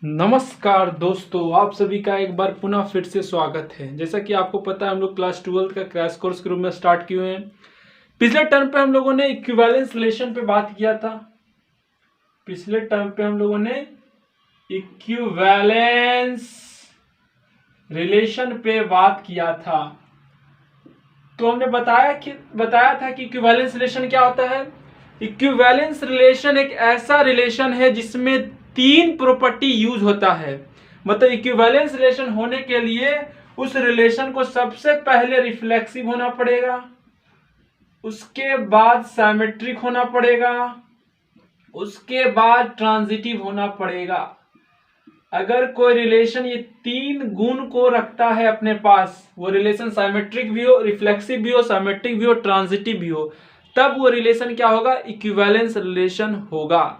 नमस्कार दोस्तों, आप सभी का एक बार पुनः फिर से स्वागत है। जैसा कि आपको पता है, हम लोग क्लास 12 का क्रैश कोर्स के रूप में स्टार्ट किए हैं। पिछले टर्म पे हम लोगों ने इक्विवेलेंस रिलेशन पे बात किया था। तो हमने बताया था कि इक्विवेलेंस रिलेशन क्या होता है। इक्विवेलेंस रिलेशन एक ऐसा रिलेशन है जिसमें तीन प्रॉपर्टी यूज होता है। मतलब इक्विवेलेंस रिलेशन होने के लिए उस रिलेशन को सबसे पहले रिफ्लेक्सिव होना पड़ेगा, उसके बाद सिमेट्रिक होना पड़ेगा, उसके बाद ट्रांजिटिव होना पड़ेगा। अगर कोई रिलेशन ये तीन गुण को रखता है अपने पास, वो रिलेशन सिमेट्रिक भी हो, रिफ्लेक्सिव भी हो, सिमेट्रिक भी हो, ट्रांजिटिव भी हो, तब वो रिलेशन क्या होगा? इक्विवेलेंस रिलेशन होगा।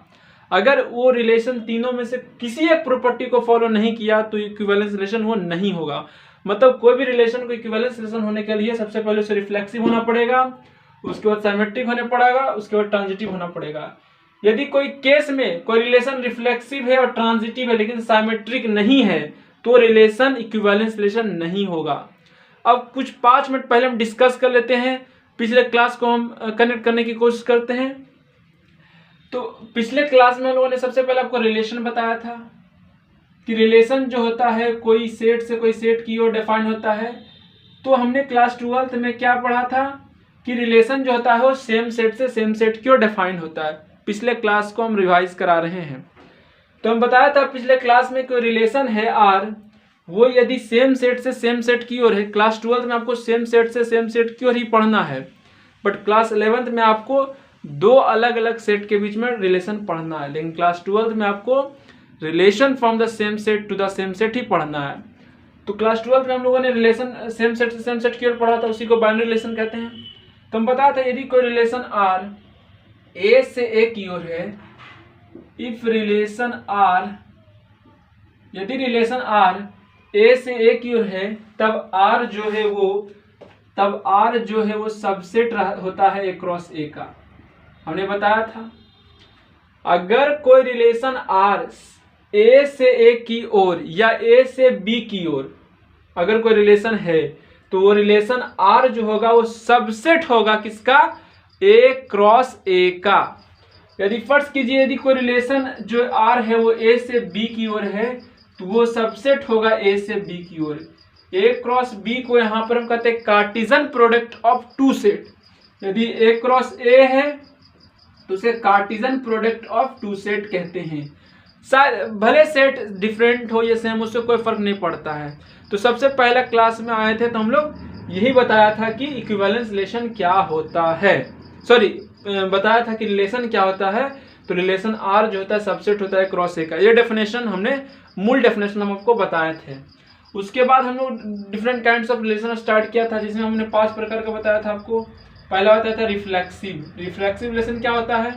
अगर वो रिलेशन तीनों में से किसी एक प्रॉपर्टी को फॉलो नहीं किया तो इक्विवेलेंस रिलेशन वो नहीं होगा। मतलब कोई भी रिलेशन को इक्विवेलेंस रिलेशन होने के लिए सबसे पहले उसे रिफ्लेक्सिव होना पड़ेगा, उसके बाद सिमेट्रिक होने पड़ेगा, उसके बाद ट्रांजिटिव होना पड़ेगा। यदि कोई केस में कोई रिलेशन रिफ्लेक्सिव है और ट्रांजिटिव है लेकिन सिमेट्रिक नहीं है तो रिलेशन इक्विवेलेंस रिलेशन नहीं होगा। अब कुछ 5 मिनट पहले हम डिस्कस कर लेते हैं, पिछले क्लास को हम कनेक्ट करने की कोशिश करते हैं। तो पिछले क्लास में हम लोगों ने सबसे पहले आपको रिलेशन बताया था कि रिलेशन जो होता है कोई सेट से कोई सेट की ओर डिफाइन होता है। तो हमने क्लास 12th में क्या पढ़ा था कि रिलेशन जो होता है वो सेम सेट से सेम सेट की ओर डिफाइन होता है। पिछले क्लास को हम रिवाइज करा रहे हैं। तो हम बताया था पिछले क्लास में कोई रिलेशन है आर, वो यदि सेम सेट से सेम सेट की ओर है। क्लास 12th में आपको सेम सेट से सेम सेट की ओर ही पढ़ना है, बट क्लास 11th में आपको दो अलग अलग सेट के बीच में रिलेशन पढ़ना है। लेकिन क्लास 12th में आपको relation from the same set to the same set ही पढ़ना है। तो क्लास 12th में हम लोगों ने रिलेशन सेम सेट से सेम सेट की ओर पढ़ा था, उसी को बाइनरी रिलेशन कहते हैं। तो हम बताया था यदि कोई रिलेशन आर ए से ए की ओर है, इफ रिलेशन आर, यदि रिलेशन आर ए से ए की ओर है तब आर जो है वो सबसेट होता है ए क्रॉस ए का। हमने बताया था अगर कोई रिलेशन आर ए से ए की ओर या ए से बी की ओर अगर कोई रिलेशन है तो वो रिलेशन आर जो होगा वो सबसेट होगा किसका? ए क्रॉस ए का। यदि फर्ज कीजिए यदि कोई रिलेशन जो आर है वो ए से बी की ओर है तो वो सबसेट होगा ए से बी की ओर। ए क्रॉस बी को यहां पर हम कहते हैं Cartesian product of two set. यदि ए क्रॉस ए है तो उसे Cartesian product of two set कहते हैं। शायद भले सेट डिफरेंट हो या सेम, उससे कोई फर्क नहीं पड़ता है। तो सबसे पहला क्लास में आए थे तो हम लोग यही बताया था कि इक्विवेलेंस रिलेशन क्या होता है, बताया था कि रिलेशन क्या होता है। तो रिलेशन आर जो होता है सबसेट होता है क्रॉस ए का। ये डेफिनेशन हमने मूल डेफिनेशन हम आपको बताए थे। उसके बाद हम लोग different kinds of relation start किया था, जिसमें हमने 5 प्रकार का बताया था आपको। पहला बताया था रिफ्लेक्सिव। रिफ्लेक्सिव रिलेशन क्या होता है?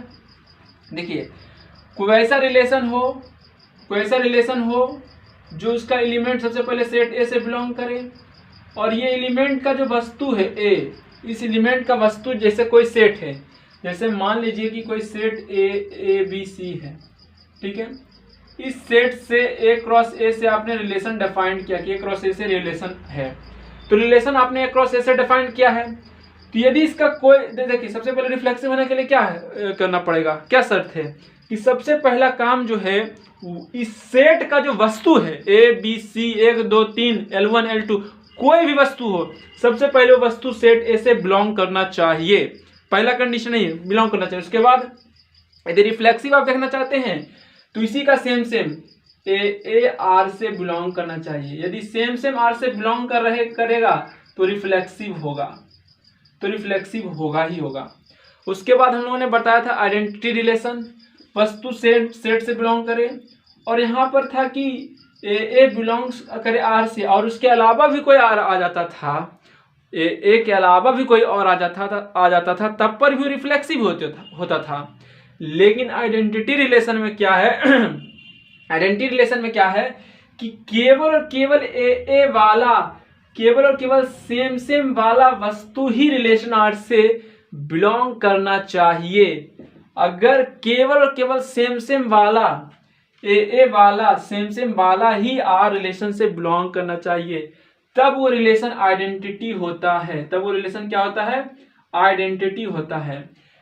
देखिए, कोई ऐसा रिलेशन हो जो उसका एलिमेंट सबसे पहले सेट ए से बिलोंग करे, और ये एलिमेंट का जो वस्तु है ए, इस एलिमेंट का वस्तु जैसे कोई सेट है, जैसे मान लीजिए कि कोई सेट ए बी सी है, ठीक है। इस सेट से ए क्रॉस ए से आपने रिलेशन डिफाइन किया कि ए क्रॉस ए से रिलेशन है। तो रिलेशन आपने ए क्रॉस ए से डिफाइन किया है, तो यदि इसका कोई, देखिए सबसे पहले रिफ्लेक्सिव होने के लिए क्या है करना पड़ेगा, क्या शर्त है कि सबसे पहला काम जो है इस सेट का जो वस्तु है A B C 1 2 3 L1 L2 कोई भी वस्तु हो, सबसे पहले वो वस्तु सेट ए से बिलोंग करना चाहिए। पहला कंडीशन है बिलोंग करना चाहिए। उसके बाद यदि रिफ्लेक्सिव आप देखना चाहते हैं तो इसी का सेम ए आर से बिलोंग करना चाहिए। यदि सेम आर से बिलोंग करेगा तो रिफ्लेक्सिव होगा ही होगा। उसके बाद हम लोगों ने बताया था आइडेंटिटी रिलेशन, वस्तु सेट से बिलोंग करे, और यहाँ पर था कि ए बिलोंग्स करे आर से, और उसके अलावा भी कोई आर आ जाता था, ए के अलावा भी कोई और आ जाता था तब पर भी रिफ्लेक्सिव होता था। लेकिन आइडेंटिटी रिलेशन में क्या है आइडेंटिटी रिलेशन में क्या है कि केवल और केवल सेम वाला वस्तु ही रिलेशन आर से बिलोंग करना चाहिए। अगर केवल और केवल सेम वाला ए वाला सेम वाला ही आर रिलेशन से बिलोंग करना चाहिए, तब वो रिलेशन आइडेंटिटी होता है। तब वो रिलेशन क्या होता है? आइडेंटिटी होता है।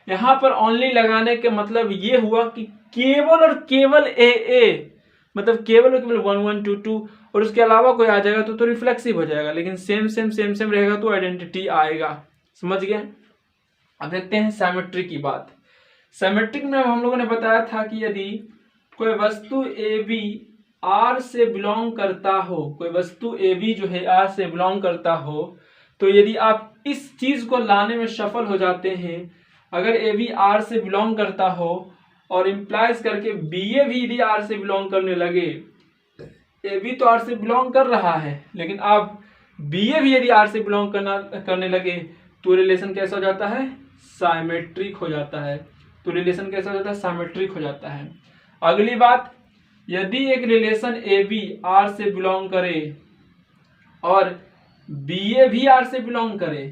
यहाँ पर ओनली लगाने के मतलब ये हुआ कि केवल और केवल ए मतलब केवल और केवल 1 1 2 2 और उसके अलावा कोई आ जाएगा तो रिफ्लेक्सिव हो जाएगा, लेकिन सेम रहेगा तो आइडेंटिटी आएगा। समझ गए? अब देखते हैं सिमेट्री की बात। सिमेट्रिक में हम लोगों ने बताया था कि यदि कोई वस्तु ए बी आर से बिलोंग करता हो, कोई वस्तु ए बी जो है आर से बिलोंग करता हो, तो यदि आप इस चीज को लाने में सफल हो जाते हैं, अगर ए बी आर से बिलोंग करता हो और इम्प्लाइज करके बी ए भी यदि आर से बिलोंग करने लगे, ए बी तो आर से बिलोंग कर रहा है, लेकिन आप बी ए भी यदि आर से बिलोंग करने लगे तो रिलेशन कैसा हो जाता है? साइमेट्रिक हो जाता है। तो रिलेशन कैसा हो जाता है? साइमेट्रिक हो जाता है। अगली बात, यदि एक रिलेशन ए बी आर से बिलोंग करे और बी ए भी आर से बिलोंग करे,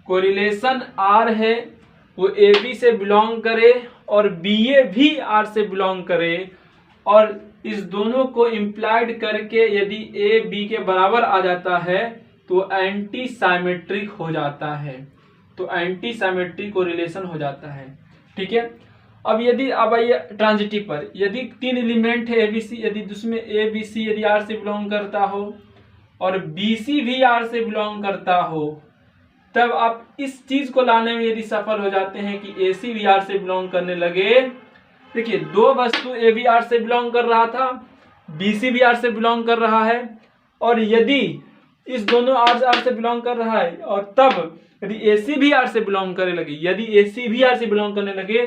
कोई रिलेशन आर है वो ए बी से बिलोंग करे और बी ए भी आर से बिलोंग करे, और इस दोनों को इम्प्लाइड करके यदि ए बी के बराबर आ जाता है तो एंटी साइमेट्रिक हो जाता है। तो एंटी साइमेट्रिक को रिलेशन हो जाता है। ठीक है। अब यदि अब आइए ट्रांजिटिव पर, यदि 3 एलिमेंट है एबीसी, यदि उसमें ए बी सी यदि आर से बिलोंग करता हो और बी सी भी आर से बिलोंग करता हो, तब आप इस चीज को लाने में यदि सफल हो जाते हैं कि ए सी भी आर से बिलोंग करने लगे। देखिए, दो वस्तु ए बी आर से बिलोंग कर रहा था, बी सी भी आर से बिलोंग कर रहा है, और यदि इस दोनों आर से बिलोंग कर रहा है और तब यदि ए सी भी आर से बिलोंग करने लगे, यदि ए सी भी आर से बिलोंग करने लगे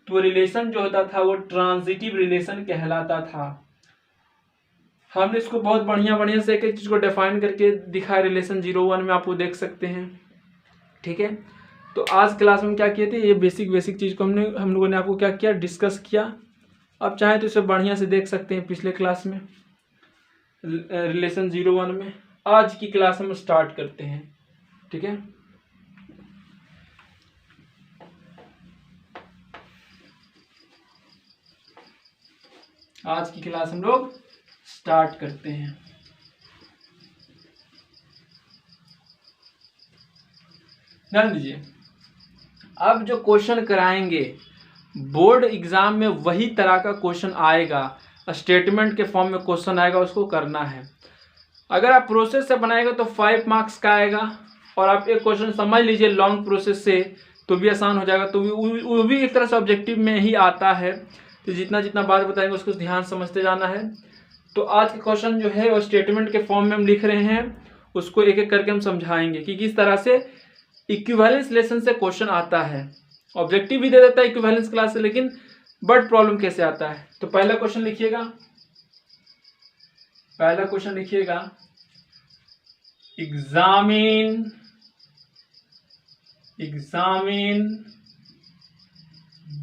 तो रिलेशन जो होता था वो ट्रांजिटिव रिलेशन कहलाता था। हमने इसको बहुत बढ़िया से एक एक चीज को डिफाइन करके दिखाया रिलेशन 01 में, आपको देख सकते हैं। ठीक है। तो आज क्लास में क्या किए थे, ये बेसिक चीज को हम लोगों ने आपको क्या किया, डिस्कस किया। आप चाहे तो इसे बढ़िया से देख सकते हैं पिछले क्लास में, रिलेशन 01 में। आज की क्लास हम स्टार्ट करते हैं। ठीक है। आज की क्लास हम लोग स्टार्ट करते हैं। ध्यान दीजिए, अब जो क्वेश्चन कराएंगे बोर्ड एग्जाम में वही तरह का क्वेश्चन आएगा, स्टेटमेंट के फॉर्म में क्वेश्चन आएगा, उसको करना है। अगर आप प्रोसेस से बनाएगा तो 5 मार्क्स का आएगा, और आप एक क्वेश्चन समझ लीजिए लॉन्ग प्रोसेस से तो भी आसान हो जाएगा। तो वो भी एक तरह से ऑब्जेक्टिव में ही आता है। तो जितना बात बताएंगे उसको ध्यान समझते जाना है। तो आज का क्वेश्चन जो है वो स्टेटमेंट के फॉर्म में हम लिख रहे हैं, उसको एक एक करके हम समझाएंगे कि किस तरह से इक्विवेलेंस रिलेशन से क्वेश्चन आता है। ऑब्जेक्टिव भी दे देता है इक्विवेलेंस क्लास से, लेकिन बट प्रॉब्लम कैसे आता है। तो पहला क्वेश्चन लिखिएगा, examine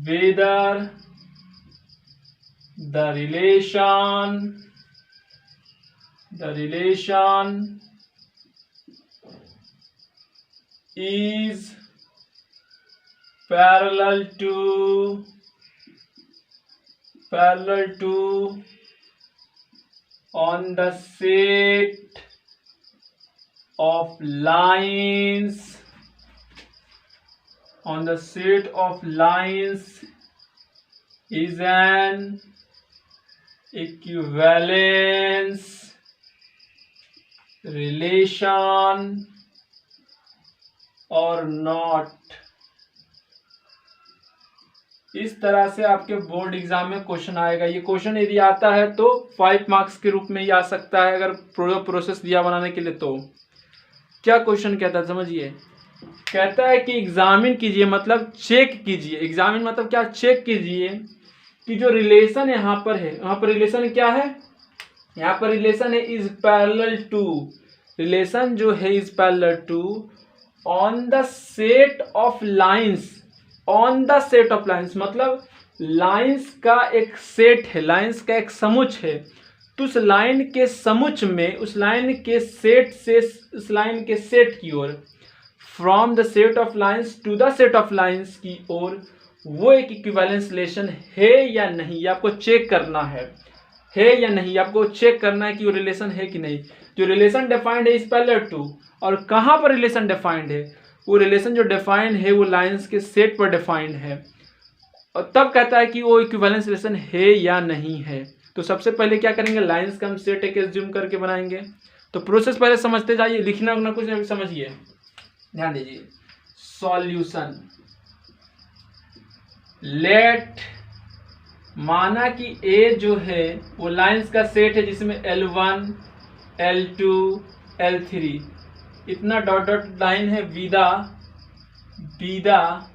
whether the relation is parallel to on the set of lines is an equivalence relation or not। इस तरह से आपके बोर्ड एग्जाम में क्वेश्चन आएगा। ये क्वेश्चन यदि आता है तो 5 मार्क्स के रूप में ही आ सकता है, अगर प्रोसेस दिया बनाने के लिए। तो क्या क्वेश्चन कहता है समझिए, कहता है कि एग्जामिन कीजिए, मतलब चेक कीजिए। एग्जामिन मतलब क्या, चेक कीजिए कि जो रिलेशन यहाँ पर है, यहाँ पर रिलेशन क्या है, यहाँ पर रिलेशन है इज पैरेलल टू, रिलेशन जो है is parallel to on the set of lines. On the set of lines मतलब लाइंस का एक सेट है, लाइंस का एक समुच्च है। तो उस लाइन के समुच्च में, उस लाइन के सेट से उस लाइन के सेट की ओर, from the set of lines to the set of lines की ओर वो एक इक्विवेलेंस रिलेशन है या नहीं, ये आपको चेक करना है या नहीं, आपको चेक करना है कि वो रिलेशन है कि नहीं। जो रिलेशन डिफाइंड है इज पैरेलल टू, और कहाँ पर रिलेशन डिफाइंड है, वो रिलेशन जो डिफाइंड है वो लाइंस के सेट पर डिफाइंड है, और तब कहता है कि वो इक्विवेलेंस रिलेशन है या नहीं है। तो सबसे पहले क्या करेंगे, लाइंस का हम सेट एक एज्यूम करके बनाएंगे। तो प्रोसेस पहले समझते जाइए, लिखना उतना कुछ नहीं, समझिए, ध्यान दीजिए। सॉल्यूशन, लेट, माना कि ए जो है वो लाइंस का सेट है जिसमें L1, L2, L3 इतना डॉट डॉट लाइन है, विदा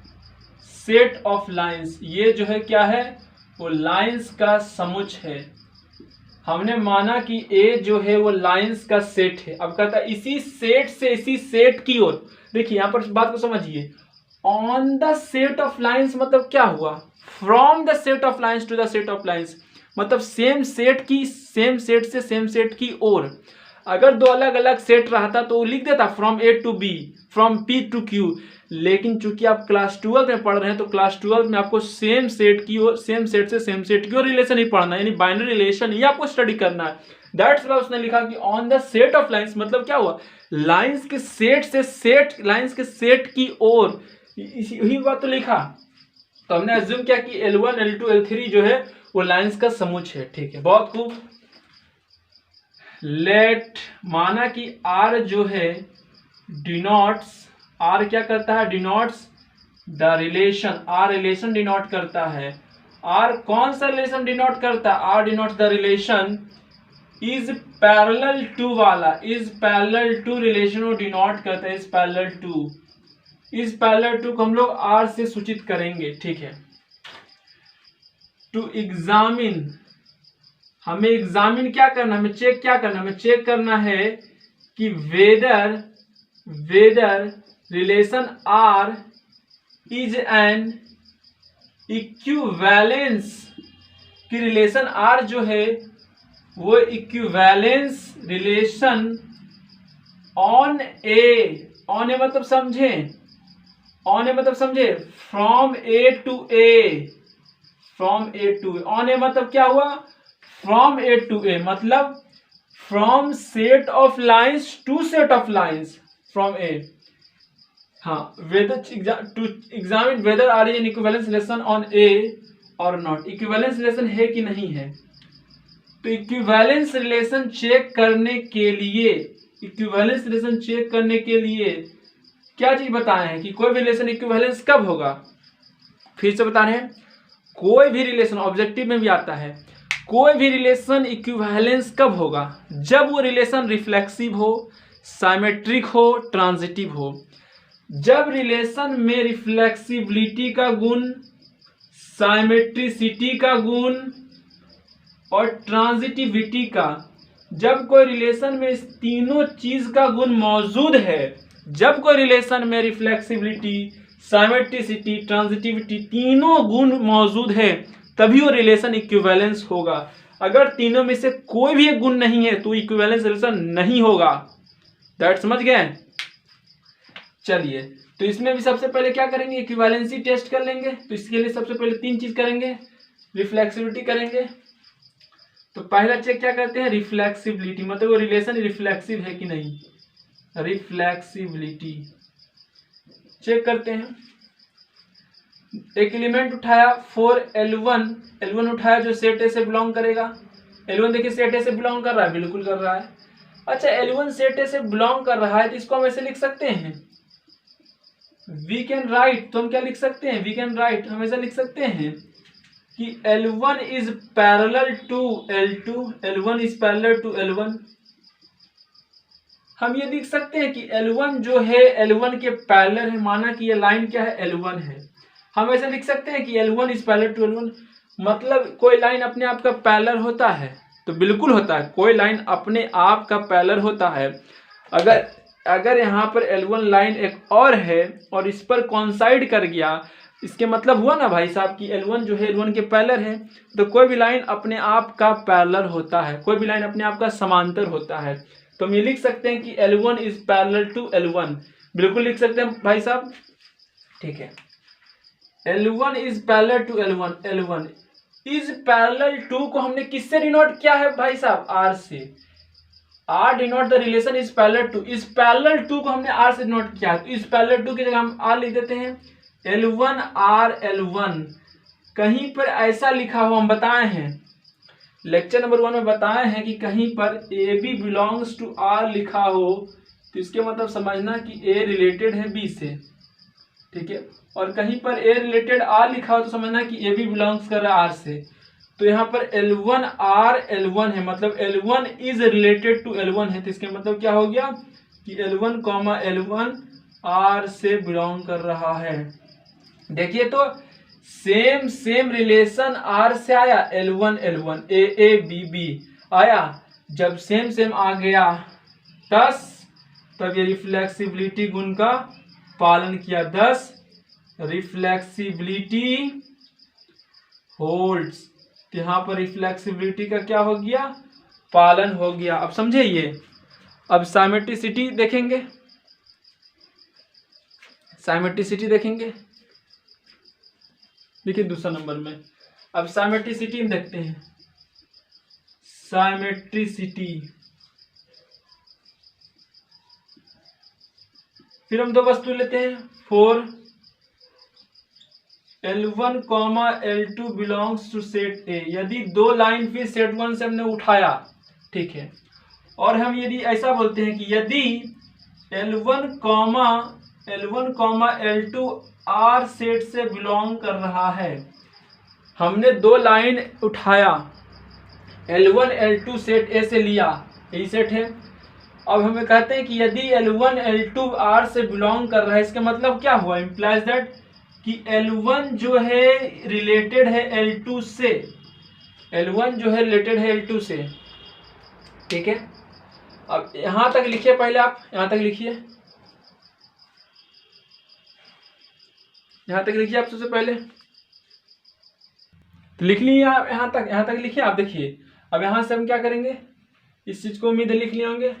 सेट ऑफ लाइंस, ये जो है क्या है, वो लाइंस का समुच्चय है। हमने माना कि ए जो है वो लाइंस का सेट है। अब कहता है इसी सेट से इसी सेट की ओर, देखिए यहां पर बात को समझिए, on the set of lines मतलब क्या हुआ, from the set of lines to the set of lines, मतलब सेम सेट से सेम सेट की ओर। अगर दो अलग अलग सेट रहता तो वो लिख देता from A to B, from P to Q, लेकिन चूंकि आप क्लास 12 में पढ़ रहे हैं तो क्लास 12 में आपको सेम सेट की ओर, सेम सेट से सेम सेट की ओर रिलेशन ही पढ़ना है, यानी बाइनरी रिलेशन ही आपको स्टडी करना है। दैट्स व्हाई उसने लिखा कि on the set of lines, मतलब क्या हुआ, लाइंस के सेट से सेट, लाइंस के सेट की ओर, यही बात तो लिखा। तो हमने अज्यूम किया कि L1, L2, L3 जो है वो लाइंस का समुच्चय है, ठीक है, बहुत खूब। लेट, माना कि R जो है डिनोट्स, R क्या करता है, denotes the relation, R relation denote करता है। R कौन सा रिलेशन डिनोट करता है, R denotes the relation is parallel to वाला, इज पैरेलल टू रिलेशन वो डिनोट करता है, इज पैरेलल टू, इस पैरेलल टू को हम लोग R से सूचित करेंगे, ठीक है। टू एग्जामिन, हमें एग्जामिन क्या करना, हमें चेक क्या करना, हमें चेक करना है कि whether relation R is an equivalence, कि रिलेशन R जो है वो equivalence relation on A, on A मतलब समझे, ऑन ए मतलब समझे, from A to A, from A to A, on A मतलब क्या हुआ, फ्रॉम ए टू ए, मतलब from set of lines to set of lines, from A, हाँ, whether to examine whether R is an equivalence relation on A or not, equivalence relation है कि नहीं है। तो इक्विवेलेंस रिलेशन चेक करने के लिए, इक्विवेलेंस रिलेशन चेक करने के लिए क्या चीज बताए हैं कि कोई भी रिलेशन इक्विवेलेंस कब होगा, फिर से बता रहे हैं, कोई भी रिलेशन, ऑब्जेक्टिव में भी आता है, कोई भी रिलेशन इक्विवेलेंस कब होगा, जब वो रिलेशन रिफ्लेक्सिव हो, साइमेट्रिक हो, ट्रांजिटिव हो। जब रिलेशन में रिफ्लेक्सिबिलिटी का गुण, साइमेट्रिसिटी का गुण और ट्रांजिटिविटी का, जब कोई रिलेशन में इस तीनों चीज का गुण मौजूद है, जब कोई रिलेशन में रिफ्लेक्सिबिलिटी, साइमेट्रिसिटी, ट्रांजिटिविटी तीनों गुण मौजूद है, तभी वो रिलेशन इक्विवेलेंस होगा। अगर तीनों में से कोई भी एक गुण नहीं है तो इक्विवेलेंस रिलेशन नहीं होगा। दैट समझ गए। चलिए, तो इसमें भी सबसे पहले क्या करेंगे, इक्विवेलेंसी टेस्ट कर लेंगे। तो इसके लिए सबसे पहले तीन चीज करेंगे, रिफ्लेक्सिबिलिटी करेंगे। तो पहला चेक क्या करते हैं, रिफ्लेक्सिबिलिटी, मतलब वो रिलेशन रिफ्लेक्सिव है कि नहीं, रिफ्लेक्सिबिलिटी चेक करते हैं। एक एलिमेंट उठाया 4L1, L1 उठाया जो सेट ए से बिलोंग करेगा। L1 देखिए सेट ए से बिलोंग कर रहा है, बिल्कुल कर रहा है। अच्छा, L1 सेट ए से बिलोंग कर रहा है तो इसको हम ऐसे लिख सकते हैं, वी कैन राइट, तो हम क्या लिख सकते हैं, वी कैन राइट, हम ऐसा लिख सकते हैं कि L1 is parallel to L2, L1 is parallel to L1। हम ये लिख सकते हैं कि L1 जो है L1 के पैरेलल है, माना कि ये लाइन क्या है, L1 है। हम ऐसे लिख सकते हैं कि L1 is parallel to L1, मतलब कोई लाइन अपने आप का पैरेलल होता है, तो बिल्कुल होता है, कोई लाइन अपने आप का पैरेलल होता है। अगर यहाँ पर L1 लाइन एक और है और इस पर कॉन्साइड कर गया, इसके मतलब हुआ ना भाई साहब कि L1 जो है L1 के पैरेलल है। तो कोई भी लाइन अपने आप का पैरेलल होता है, कोई भी लाइन अपने आप का समांतर होता है। तो हम ये लिख सकते हैं कि L1 is parallel to L1, बिल्कुल लिख सकते हैं भाई साहब, ठीक है। L1 is parallel to L1, L1 is parallel to को हमने किससे डिनोट किया है भाई साहब, R से। R denote the relation is parallel to, is parallel to को हमने R से डिनोट किया है, तो इज पैरेलल टू की जगह हम R लिख देते हैं, L1 R L1। कहीं पर ऐसा लिखा हो, हम बताए हैं लेक्चर नंबर 1 में बताए हैं कि कहीं पर AB बिलोंग्स टू R लिखा हो तो इसके मतलब समझना कि A रिलेटेड है B से, ठीक है। और कहीं पर A रिलेटेड R लिखा हो तो समझना कि AB बिलोंग्स कर रहा है R से। तो यहाँ पर L1 R L1 है, मतलब L1 is related to L1 है, तो इसके मतलब क्या हो गया कि L1 L1 R से बिलोंग कर रहा है। देखिए तो सेम रिलेशन R से आया, L1 L1 A B B आया, जब सेम आ गया 10 तब ये रिफ्लेक्सिबिलिटी गुण का पालन किया, 10 रिफ्लेक्सिबिलिटी होल्ड्स। यहाँ पर रिफ्लेक्सिबिलिटी का क्या हो गया, पालन हो गया। अब समझे ये। अब साइमेट्रिसिटी देखेंगे, साइमेट्रिसिटी देखेंगे, देखिए दूसरा नंबर में। अब साइमेट्रिसिटी में देखते हैं, साइमेट्रिसिटी फिर हम दो वस्तु लेते हैं, 4 L1 L2 belongs to set ए। यदि दो लाइन फिर सेट 1 से हमने उठाया, ठीक है, और हम यदि ऐसा बोलते हैं कि यदि L1 L2 R सेट से बिलोंग कर रहा है, हमने दो लाइन उठाया, L1 L2 सेट ए से लिया, यही सेट है। अब हमें कहते हैं कि यदि L1 L2 R से बिलोंग कर रहा है, इसका मतलब क्या हुआ, इम्प्लाइज दैट कि L1 जो है रिलेटेड है L2 से, L1 जो है रिलेटेड है L2 से, ठीक है। अब यहां तक लिखिए, पहले आप यहां तक लिखिए, यहां तक लिखिए आप सबसे पहले तो लिख लिए आप, यहां तक लिखिए आप। देखिए अब यहां से हम क्या करेंगे, इस चीज को उम्मीद है लिख लिए होंगे।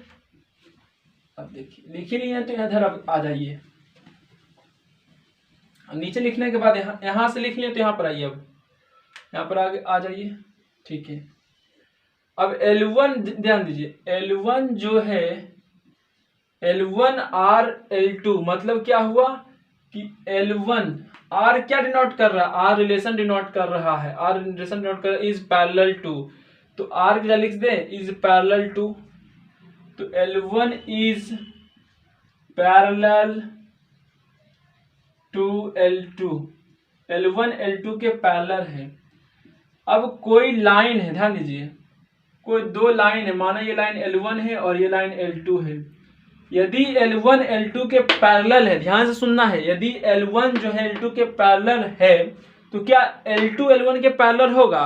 अब देखिए लिख ही लिए हैं तो इधर अब आ जाइए, नीचे लिखने के बाद यहां से लिख लिए तो यहाँ पर आइए, अब यहाँ पर आगे आ जाइए, ठीक है। अब L1 ध्यान दीजिए, L1 जो है L1 R L2, मतलब क्या हुआ कि L1 R क्या डिनोट कर रहा है, R रिलेशन डिनोट कर रहा है, R रिलेशन डिनोट कर इज पैरेलल टू, तो R क्या लिख दे, इज पैरेलल टू, तो L1 is parallel to L2, L1 L2 के पैरेलल है। अब कोई लाइन है, ध्यान दीजिए, कोई दो लाइन है, माना ये लाइन L1 है और ये लाइन L2 है। यदि L1 L2 के पैरेलल है, ध्यान से सुनना है, यदि L1 जो है L2 के पैरेलल है तो क्या L2 L1 के पैरेलल होगा,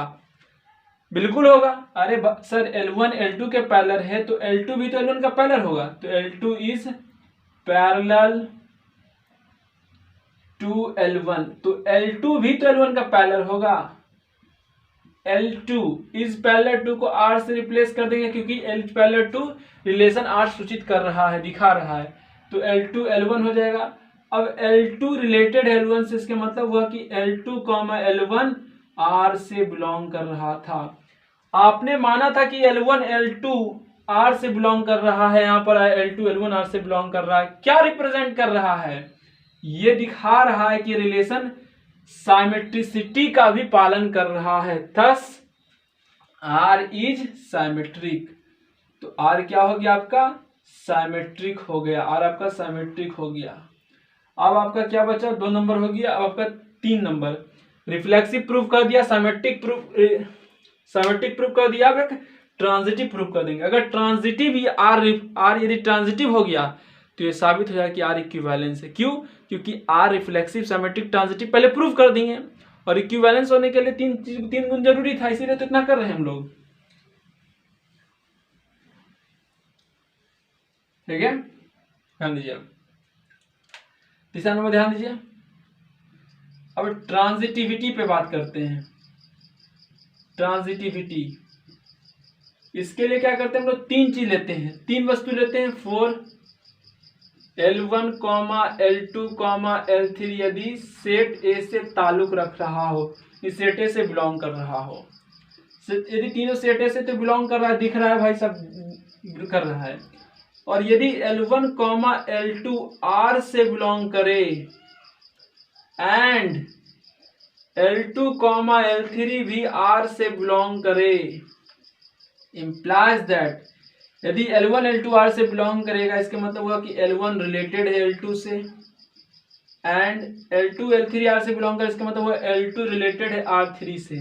बिल्कुल होगा। अरे सर L1 L2 के पैरेलल है तो L2 भी तो L1 का पैरेलल होगा, तो L2 is parallel to L1, तो L2 भी तो L1 का पैरेलल होगा। L2 इज पैरेलल टू को R से रिप्लेस कर देंगे क्योंकि L parallel to relation R सूचित कर रहा है, दिखा रहा है, तो L2 L1 हो जाएगा। अब L2 रिलेटेड L1 से, इसके मतलब हुआ कि L2 L1 R से बिलोंग कर रहा था। आपने माना था कि L1 L2 R से बिलोंग कर रहा है, यहाँ पर L2 L1 R से बिलोंग कर रहा है, क्या रिप्रेजेंट कर रहा है, ये दिखा रहा है कि रिलेशन साइमेट्रिसिटी का भी पालन कर रहा है, थस R इज साइमेट्रिक। तो R क्या हो गया आपका, साइमेट्रिक हो गया, R आपका साइमेट्रिक हो गया। अब आपका क्या बचा, 2 नंबर हो गया। अब आपका 3 नंबर, रिफ्लेक्सिव प्रूफ कर दिया, साइमेट्रिक प्रूफ कर दिया, अब एक ट्रांजिटिव प्रूफ कर देंगे। अगर ट्रांजिटिव ही R यदि ट्रांजिटिव हो गया तो ये साबित हो जाएगा कि R इक्विवेलेंस है। क्यों, क्योंकि R रिफ्लेक्सिव, साइमेट्रिक, ट्रांजिटिव पहले प्रूव कर दिए, और इक्विवेलेंस होने के लिए तीन गुण जरूरी था, इसीलिए तो इतना कर रहे हैं हम लोग, ठीक है। ध्यान दीजिए, अब तीसरा नंबर ध्यान दीजिए। अब ट्रांजिटिविटी पे बात करते हैं। ट्रांजिटिविटी, इसके लिए क्या करते हैं हम लोग, 3 चीज लेते हैं, 3 वस्तु लेते हैं, 4 L1, L2, L3 यदि सेट ए से ताल्लुक रख रहा हो, इस सेट ए से बिलोंग कर रहा हो, यदि तीनों सेट ए से तो बिलोंग कर रहा है, दिख रहा है भाई सब कर रहा है, और यदि L1, L2 R से बिलोंग करे एंड L2, L3 भी R से बिलोंग करे, implies that यदि L1, L2 R से बिलोंग करेगा, इसका मतलब हुआ कि L1 रिलेटेड है L2 से, एंड L2, L3 R से बिलोंग करे, इसका मतलब हुआ L2 रिलेटेड है R3 से।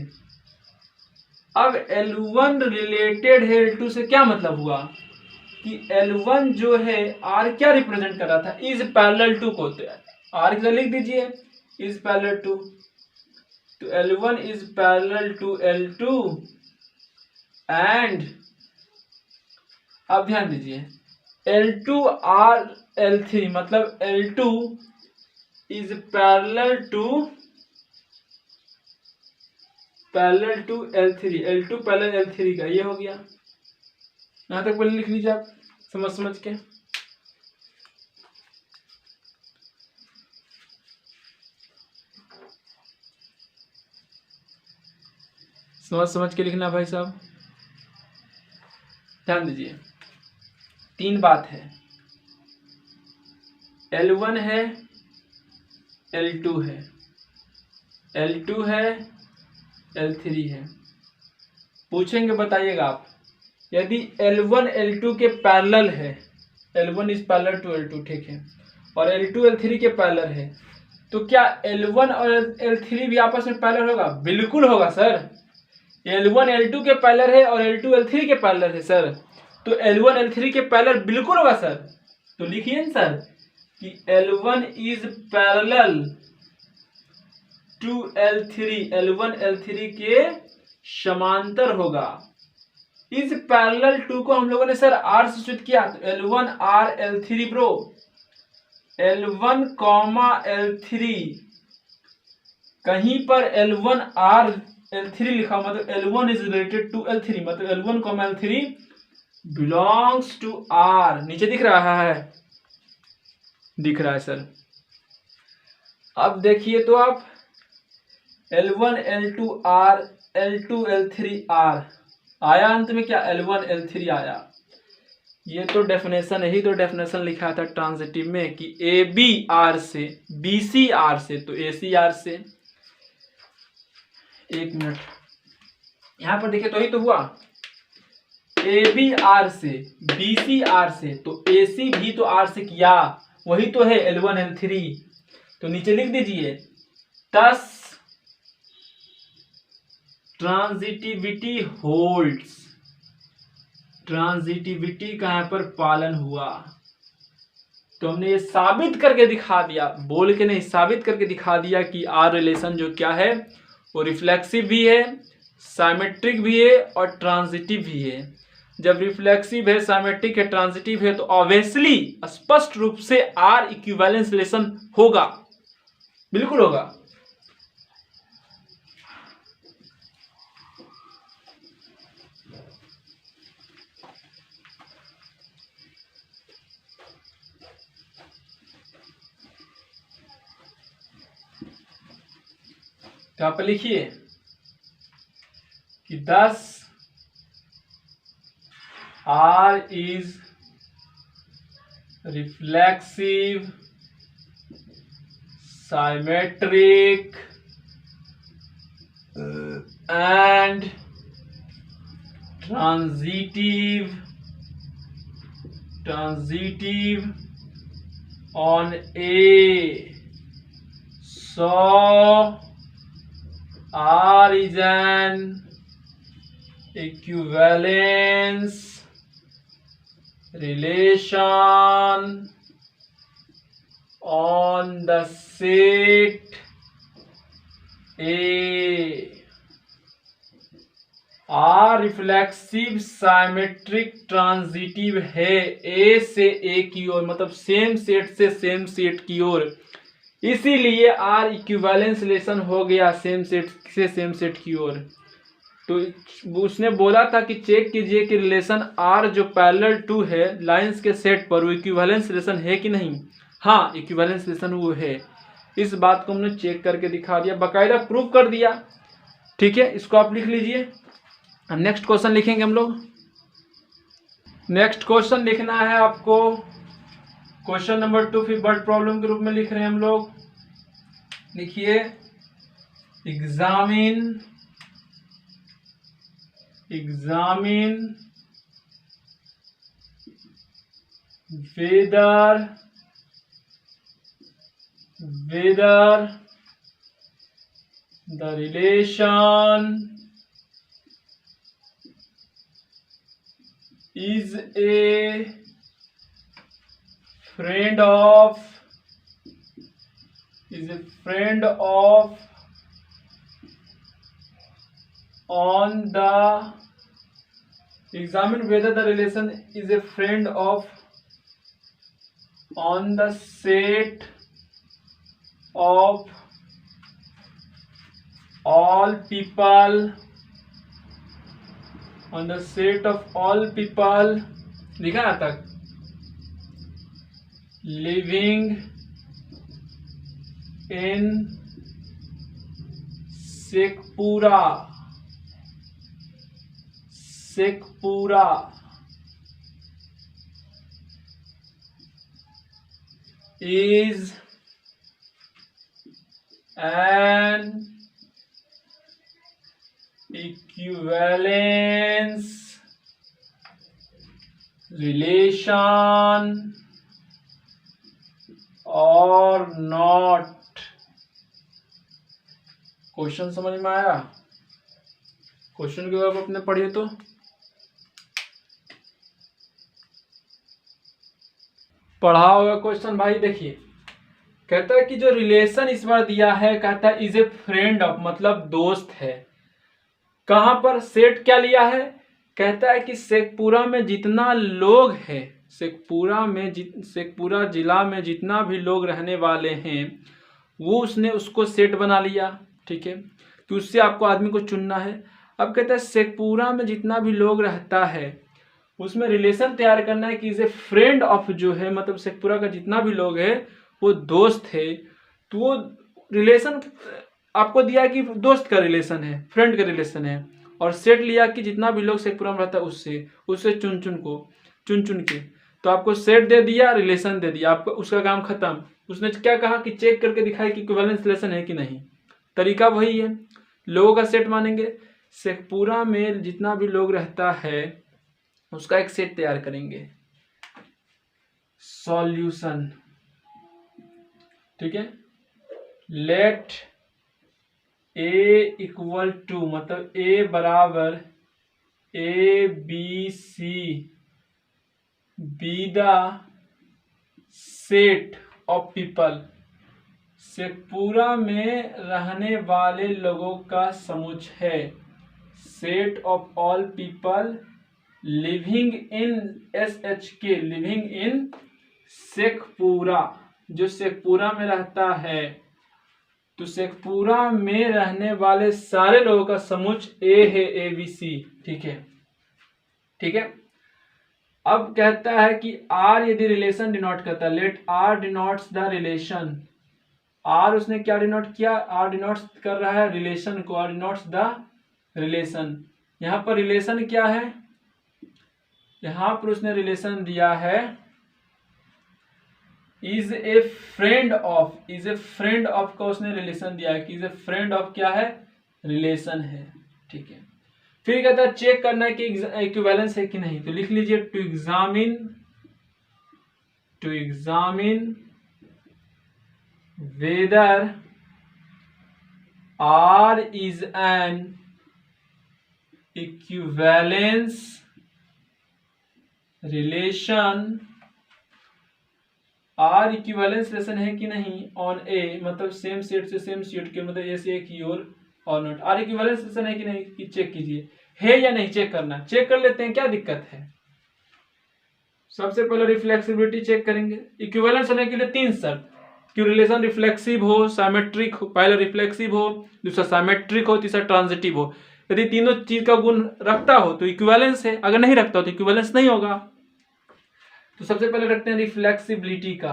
अब L1 रिलेटेड है L2 से, क्या मतलब हुआ कि L1 जो है R क्या रिप्रेजेंट कर रहा था, इज पैरेलल टू को, R क्या लिख दीजिए, इज पैरेलल टू, तो L1 is parallel to L2 and अब ध्यान दीजिए L2 R L3 मतलब L2 is parallel to L3, L2 parallel L3 का, ये हो गया। यहां तक पहले लिख लीजिए आप समझ के। समझ के लिखना भाई साहब, ध्यान दीजिए। तीन बात है, L1 है, L2 है, L2 है, L3 है। पूछेंगे, बताइएगा आप, यदि L1 L2 के पैरेलल है, L1 is parallel to L2, ठीक है, और L2 L3 के पैरेलल है, तो क्या L1 और L3 भी आपस में पैरेलल होगा? बिल्कुल होगा सर। L1 L2 के पैरेलल है और L2 L3 के पैरेलल है सर, तो L1 L3 के पैरेलल बिल्कुल होगा सर। तो लिखिए सर कि L1 is parallel to L3, L1 L3 के समांतर होगा। इस पैरेलल टू को हम लोगों ने सर R से सूचित किया, तो L1 R L3 bro, L1, L3 कहीं पर L1 R L3 लिखा मतलब L1 is related to L3, मतलब L1, L3 belongs to R। नीचे दिख रहा है, दिख रहा है सर। अब देखिए तो आप L1 L2 R, L2 L3 R आया, अंत में क्या L1 L3 आया। ये तो डेफिनेशन, यही तो डेफिनेशन लिखा था ट्रांजिटिव में कि AB R से, BC R से, तो AC R से। एक मिनट, यहां पर देखिए तो ही तो हुआ, AB R से, BC R से, तो AC भी तो R से किया, वही तो है L1 L3। तो नीचे लिख दीजिए, thus ट्रांजिटिविटी होल्ड्स, ट्रांजिटिविटी का यहां पर पालन हुआ। तो हमने ये साबित करके दिखा दिया, बोल के नहीं, साबित करके दिखा दिया कि आर रिलेशन जो क्या है वो रिफ्लेक्सिव भी है, साइमेट्रिक भी है और ट्रांजिटिव भी है। जब रिफ्लेक्सिव है, साइमेट्रिक है, ट्रांजिटिव है, तो ऑब्वियसली स्पष्ट रूप से आर इक्विवेलेंस रिलेशन होगा, बिल्कुल होगा। तो आप लिखिए कि 10 R is reflexive, symmetric and transitive on A, so R is an equivalence relation on the set A। R reflexive, symmetric, transitive है ए से ए की ओर, मतलब सेम सेट से सेम सेट की ओर, इसीलिए R इक्विवेलेंस रिलेशन हो गया सेम सेट से सेम सेट की ओर। तो उसने बोला था कि चेक कीजिए कि रिलेशन आर जो पैरेलल टू है लाइंस के सेट पर वो इक्विवेलेंस रिलेशन है कि नहीं। हाँ, इक्विवेलेंस रिलेशन वो है। इस बात को हमने चेक करके दिखा दिया, बाकायदा प्रूव कर दिया। ठीक है, इसको आप लिख लीजिए। अब नेक्स्ट क्वेश्चन लिखेंगे हम लोग। नेक्स्ट क्वेश्चन लिखना है आपको क्वेश्चन नंबर 2, फिर वर्ड प्रॉब्लम के रूप में लिख रहे हैं हम लोग। लिखिए, examine whether the relation is a friend of on the examine whether the relation is a friend of on the set of all people लिखा ना तक living in Sheikhpura is an equivalence relation or not। Question समझ में आया? Question के बाद अपने पढ़िए तो पढ़ा होगा क्वेश्चन भाई। देखिए, कहता है कि जो रिलेशन इस बार दिया है, कहता है इज ए फ्रेंड ऑफ, मतलब दोस्त है। कहां पर सेट क्या लिया है? कहता है कि शेखपुरा में जितना लोग है, शेखपुरा जिला में जितना भी लोग रहने वाले हैं वो उसने उसको सेट बना लिया। ठीक है, तो उससे आपको आदमी को चुनना है। अब कहता है शेखपुरा में जितना भी लोग रहता है उसमें रिलेशन तैयार करना है कि इज ए फ्रेंड ऑफ, जो है मतलब शेखपुरा का जितना भी लोग है वो दोस्त है। तो वो रिलेशन आपको दिया कि दोस्त का रिलेशन है, फ्रेंड का रिलेशन है, और सेट लिया कि जितना भी लोग शेखपुरा में रहता है उससे चुन के तो आपको सेट दे दिया, रिलेशन दे दिया, आपको उसका काम खत्म। उसने क्या कहा कि चेक करके दिखाए कि इक्विवेलेंस रिलेशन है कि नहीं। तरीका वही है, लोगों का सेट मानेंगे, शेखपुरा में जितना भी लोग रहता है उसका एक सेट तैयार करेंगे। सॉल्यूशन, ठीक है, लेट ए इक्वल टू, मतलब ए बराबर ABC be the set of people, Sheikhpura में रहने वाले लोगों का समुच्चय है। Set of all people living in SHK, living in Sheikhpura, जो शेखपुरा में रहता है। तो शेखपुरा में रहने वाले सारे लोगों का समुच्चय ए है, ABC। ठीक है। अब कहता है कि R यदि रिलेशन डिनोट करता है, let R denotes the relation. R उसने क्या डिनोट किया? R डिनोट्स कर रहा है रिलेशन को, R डिनोट्स द रिलेशन। यहाँ पर रिलेशन क्या है? यहाँ पर उसने रिलेशन दिया है is a friend of, is a friend of का उसने रिलेशन दिया है कि इज ए फ्रेंड ऑफ क्या है? रिलेशन है। ठीक है, फिर कहता है चेक करना है कि इक्विवेलेंस है कि नहीं। तो लिख लीजिए, to examine whether R is an equivalence relation, R equivalence relation है कि नहीं ऑन ए, मतलब सेम सेट से सेम सेट के, मतलब ए से ए की ओर, और नॉट। R इक्विवेलेंस रिलेशन है कि नहीं कि चेक कीजिए, है या नहीं चेक करना। चेक कर लेते हैं, क्या दिक्कत है। सबसे पहले रिफ्लेक्सिबिलिटी चेक करेंगे। इक्विवेलेंस होने के लिए 3 शर्त, कि रिलेशन रिफ्लेक्सिव हो, साइमेट्रिक हो, पहले रिफ्लेक्सिव हो, दूसरा साइमेट्रिक हो, तीसरा ट्रांजिटिव हो। यदि तीनों चीज का गुण रखता हो तो इक्विवेलेंस है, अगर नहीं रखता हो तो इक्विवेलेंस नहीं होगा। तो सबसे पहले रखते हैं रिफ्लेक्सिबिलिटी का।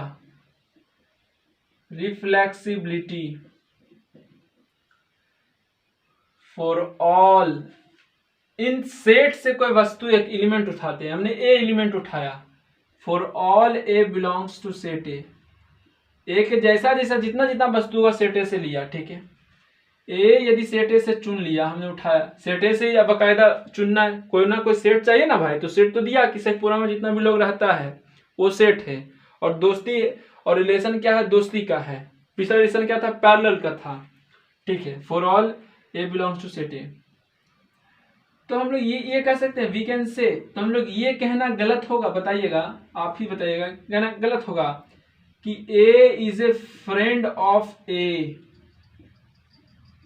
रिफ्लेक्सिबिलिटी फॉर ऑल, इन सेट से कोई वस्तु एक एलिमेंट उठाते हैं, हमने ए एलिमेंट उठाया, for all A belongs to set A, A के जैसा जैसा जितना जितना वस्तु का सेट ए से लिया, ठीक है। ए यदि सेट ए से चुन लिया, हमने उठाया सेट ए से, या बाकायदा चुनना है, कोई ना कोई सेट चाहिए ना भाई, तो सेट तो दिया कि शेखपुरा में जितना भी लोग रहता है वो सेट है। और दोस्ती और रिलेशन क्या है, दोस्ती का है। पिछला रिलेशन क्या था, पैरेलल का था, ठीक है। For all A belongs to set A, तो हम लोग ये कह सकते हैं, वी कैन से। तो हम लोग ये कहना गलत होगा, बताइएगा, आप ही बताइएगा, कहना गलत होगा कि A is a friend of A,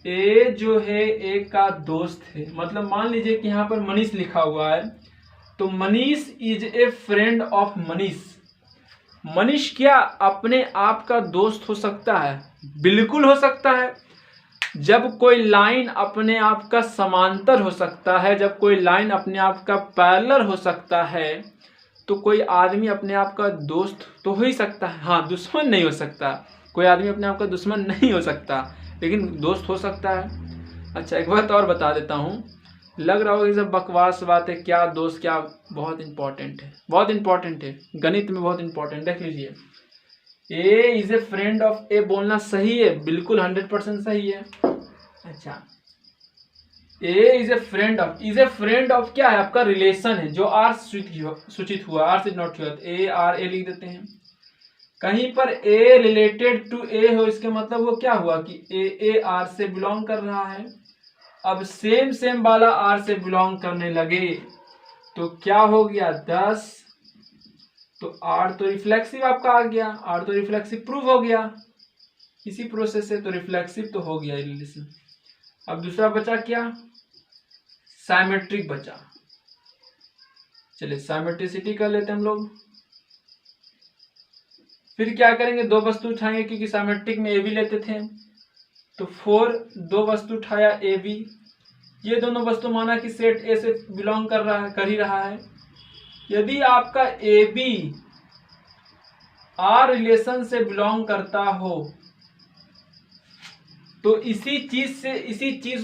ए जो है ए का दोस्त है। मतलब मान लीजिए कि यहाँ पर मनीष लिखा हुआ है, तो Manish is a friend of Manish. Manish क्या अपने आप का दोस्त हो सकता है? बिल्कुल हो सकता है। जब कोई लाइन अपने आप का समांतर हो सकता है, जब कोई लाइन अपने आप का पैरेलल हो सकता है, तो कोई आदमी अपने आप का दोस्त तो हो ही सकता है। हाँ, दुश्मन नहीं हो सकता, कोई आदमी अपने आप का दुश्मन नहीं हो सकता, लेकिन दोस्त हो सकता है। अच्छा, एक बात और बता देता हूँ, लग रहा होगा ये सब बकवास बात है, क्या दोस्त क्या, बहुत इंपॉर्टेंट है, बहुत इंपॉर्टेंट है, गणित में बहुत इंपॉर्टेंट। देख लीजिए, A is a friend of A बोलना सही है, बिल्कुल 100% सही है। अच्छा, A is a friend of, is a friend of क्या है, आपका रिलेशन है, जो आर सूचित हुआ, आर से नोट हुआ, ए आर ए लिख देते हैं। कहीं पर ए रिलेटेड टू ए हो, इसके मतलब वो क्या हुआ कि ए आर से बिलोंग कर रहा है। अब सेम सेम वाला आर से बिलोंग करने लगे तो क्या हो गया, 10, तो आर तो रिफ्लेक्सिव आपका आ गया, आर तो रिफ्लेक्सिव प्रूव हो गया इसी प्रोसेस से, तो रिफ्लेक्सिव तो हो गया रिलेशन। अब दूसरा बचा क्या, साइमेट्रिक बचा। चलिए साइमेट्रिसिटी कर लेते हैं हम लोग। फिर क्या करेंगे, दो वस्तु उठाएंगे, क्योंकि साइमेट्रिक में ए बी लेते थे, तो 4, दो वस्तु उठाया ए बी, ये दोनों वस्तु माना कि सेट ए से बिलोंग कर रहा है, कर ही रहा है। यदि आपका ए बी आर रिलेशन से बिलोंग करता हो, तो इसी चीज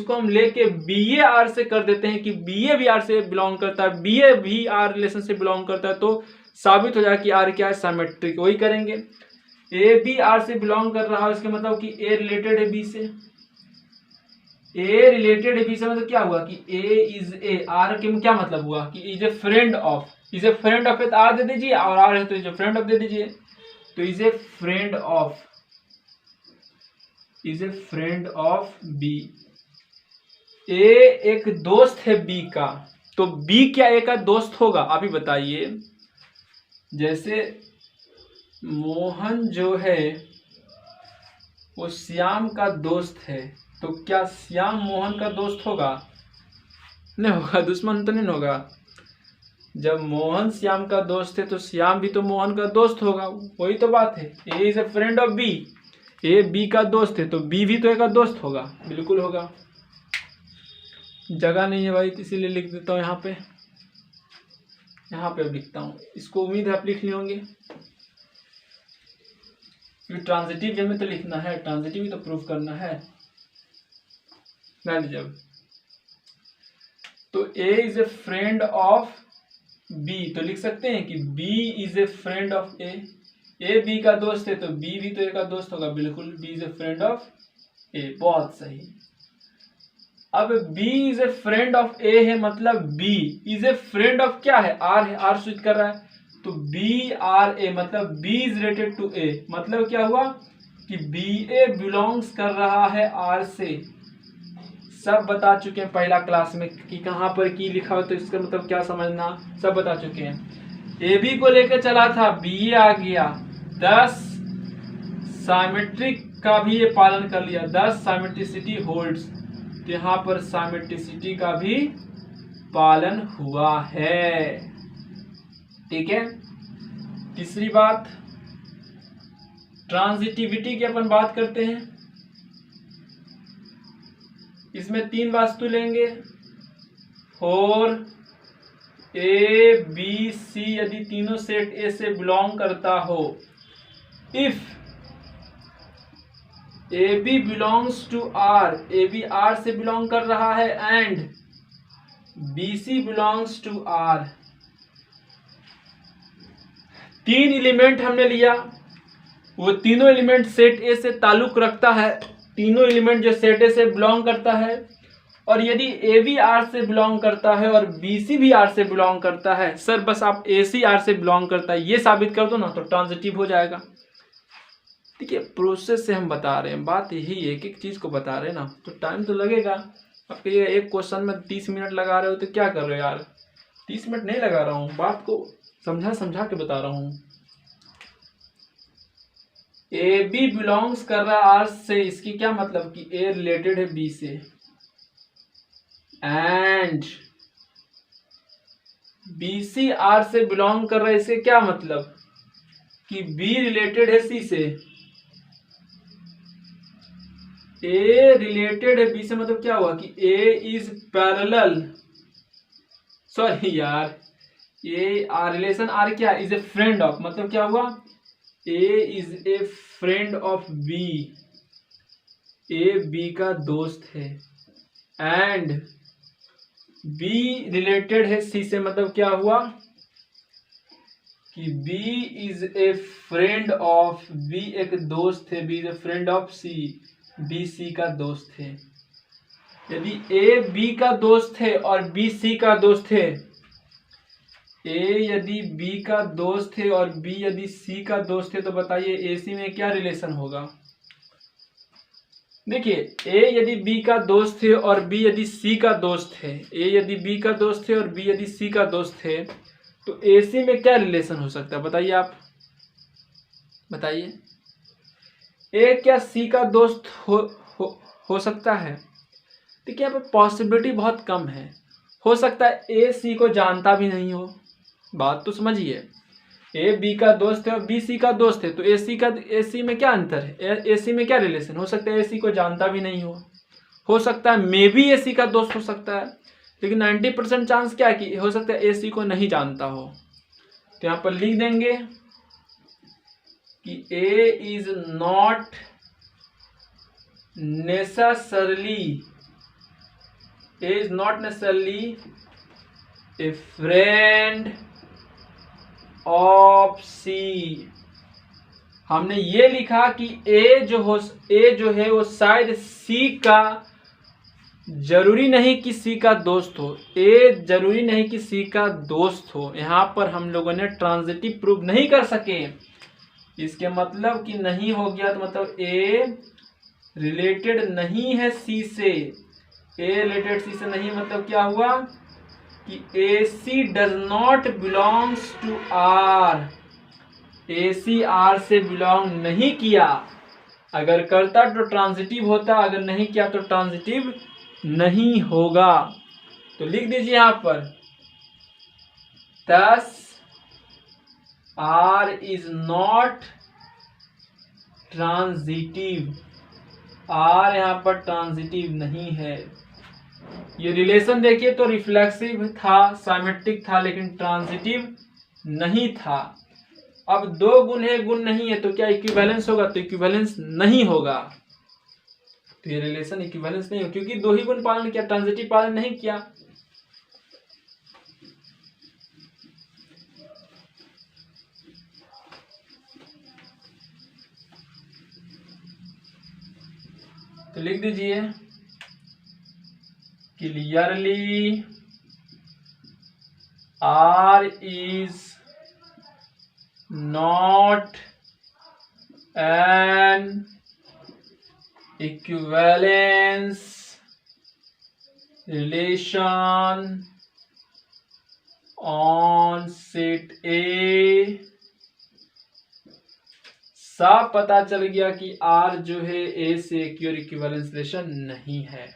को हम लेके बी ए आर से कर देते हैं कि बी ए भी आर से बिलोंग करता है, बी ए भी आर रिलेशन से बिलोंग करता है, तो साबित हो जाए कि आर क्या है, सिमेट्रिक। वही करेंगे, ए बी आर से बिलोंग कर रहा है, इसके मतलब कि ए रिलेटेड है बी से, ए रिलेटेड है बी से, मतलब क्या हुआ कि ए इज ए, आर के क्या मतलब हुआ कि is a friend of, is a friend of, तो आर दे दीजिए, और आर है तो इज ए फ्रेंड ऑफ दे दीजिए, तो is a friend of, is a friend of B. A एक दोस्त है बी का, तो बी क्या ए का दोस्त होगा, आप ही बताइए। जैसे मोहन जो है वो श्याम का दोस्त है, तो क्या श्याम मोहन का दोस्त होगा? नहीं होगा, दुश्मन तो नहीं होगा। जब मोहन श्याम का दोस्त है तो श्याम भी तो मोहन का दोस्त होगा, वही तो बात है। A is a friend of B, A B का दोस्त है तो बी भी तो ए का दोस्त होगा, बिल्कुल होगा। जगह नहीं है भाई, इसीलिए लिख देता हूँ यहाँ पे, यहाँ पे लिखता हूँ, इसको उम्मीद है आप लिख लिए होंगे। ट्रांजिटिव वे में तो लिखना है, ट्रांजिटिव भी तो प्रूफ करना है ना। जब तो A is a friend of B, तो लिख सकते हैं कि B is a friend of A, A B का दोस्त है तो बी भी तो ए का दोस्त होगा, बिल्कुल, B is a friend of A, बहुत सही। अब B is a friend of A है, मतलब B is a friend of क्या है, R है, R स्विच कर रहा है, तो B R A, मतलब B is related to A, मतलब क्या हुआ कि B A बिलोंग्स कर रहा है R से। सब बता चुके हैं पहला क्लास में कि कहाँ पर की लिखा हो तो इसका मतलब क्या समझना, सब बता चुके हैं। A B को लेकर चला था, B A आ गया, 10 साइमेट्रिक का भी ये पालन कर लिया, 10 साइमेट्रिसिटी होल्ड्स, तो यहाँ पर साइमेट्रिसिटी का भी पालन हुआ है, ठीक है। तीसरी बात, ट्रांजिटिविटी की अपन बात करते हैं। इसमें 3 वास्तु लेंगे, 4 A B C यदि तीनों सेट A से बिलोंग करता हो, if AB belongs to R, AB R से बिलोंग कर रहा है, and BC belongs to R। 3 element हमने लिया, वो तीनों एलिमेंट सेट ए से ताल्लुक रखता है, तीनों एलिमेंट जो सेट ए से बिलोंग करता है, और यदि ए भी आर से बिलोंग करता है और बी सी भी आर से बिलोंग करता है, सर बस आप ए सी आर से बिलोंग करता है ये साबित कर दो ना, तो ट्रांजिटिव हो जाएगा। देखिए प्रोसेस से हम बता रहे हैं, बात यही है, एक एक चीज को बता रहे हैं ना, तो टाइम तो लगेगा। अब ये एक क्वेश्चन में 30 मिनट लगा रहे हो तो क्या कर रहे हो यार, 30 मिनट नहीं लगा रहा हूँ, बात को समझा समझा के बता रहा हूँ। ए बी बिलोंग्स कर रहा है आर से, इसकी क्या मतलब कि ए रिलेटेड है बी से, एंड बी सी आर से बिलोंग कर रहा है, इससे क्या मतलब कि बी रिलेटेड है सी से, ए रिलेटेड है बी से, मतलब क्या हुआ कि ए इज पैरेलल, सॉरी यार, ए आर रिलेशन आर क्या इज ए फ्रेंड ऑफ, मतलब क्या हुआ, A is a friend of B, A B का दोस्त है, एंड बी रिलेटेड है सी से, मतलब क्या हुआ कि B is a friend of, B एक दोस्त है, B is a friend of C, B C का दोस्त है। यदि ए बी का दोस्त है और बी सी का दोस्त है, ए यदि बी का दोस्त है और बी यदि सी का दोस्त है, तो बताइए ए सी में क्या रिलेशन होगा। देखिए ए यदि बी का दोस्त है और बी यदि सी का दोस्त है, ए यदि बी का दोस्त है और बी यदि सी का दोस्त है, तो ए सी में क्या रिलेशन हो सकता है, बताइए आप बताइए। ए क्या सी का दोस्त हो सकता है? देखिए यहाँ पे पॉसिबिलिटी बहुत कम है, हो सकता है ए सी को जानता भी नहीं हो, बात तो समझिए, ए बी का दोस्त है और बी सी का दोस्त है, तो ए सी में क्या अंतर है, ए सी में क्या रिलेशन, हो सकता है ए सी को जानता भी नहीं हो सकता है मे बी ए सी का दोस्त हो सकता है, लेकिन 90% चांस क्या है कि हो सकता है ए सी को नहीं जानता हो। तो यहाँ पर लिख देंगे कि A is not necessarily a friend of C. हमने ये लिखा कि ए जो है वो शायद सी का, जरूरी नहीं कि सी का दोस्त हो, ए जरूरी नहीं कि सी का दोस्त हो। यहाँ पर हम लोगों ने ट्रांजिटिव प्रूव नहीं कर सके, इसके मतलब कि नहीं हो गया, तो मतलब ए रिलेटेड नहीं है सी से, ए रिलेटेड सी से नहीं, मतलब क्या हुआ कि A C does not belongs to R, A C R से बिलोंग नहीं किया, अगर करता तो ट्रांजिटिव होता, अगर नहीं किया तो ट्रांजिटिव नहीं होगा। तो लिख दीजिए यहां पर, thus R is not transitive, R यहां पर ट्रांजिटिव नहीं है। ये रिलेशन देखिए तो रिफ्लेक्सिव था, सिमेट्रिक था, लेकिन ट्रांजिटिव नहीं था। अब दो गुण है, गुण नहीं है, तो क्या इक्विवेलेंस होगा, तो इक्विवेलेंस नहीं होगा, तो ये रिलेशन इक्विवेलेंस नहीं हो, क्योंकि दो ही गुण पालन किया, ट्रांजिटिव पालन नहीं किया। तो लिख दीजिए clearly R is not an equivalence relation on set A. साफ पता चल गया कि आर जो है ए से इक्विवेलेंस रिलेशन नहीं है।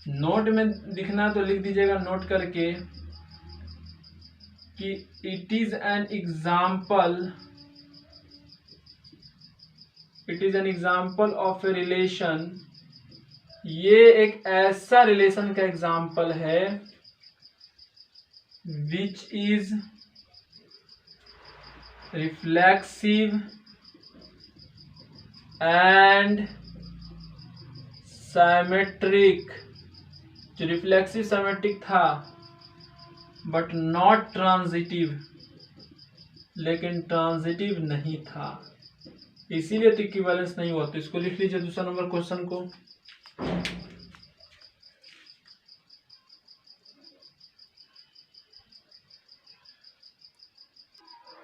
नोट में दिखना तो लिख दीजिएगा नोट करके कि it is an example of a relation ये एक ऐसा रिलेशन का एग्जाम्पल है which is reflexive and symmetric. जो रिफ्लेक्सिव साइमेट्रिक था बट नॉट ट्रांजिटिव, लेकिन ट्रांजिटिव नहीं था, इसीलिए तो इक्विवेलेंस नहीं हुआ। तो इसको लिख लीजिए दूसरा नंबर क्वेश्चन को।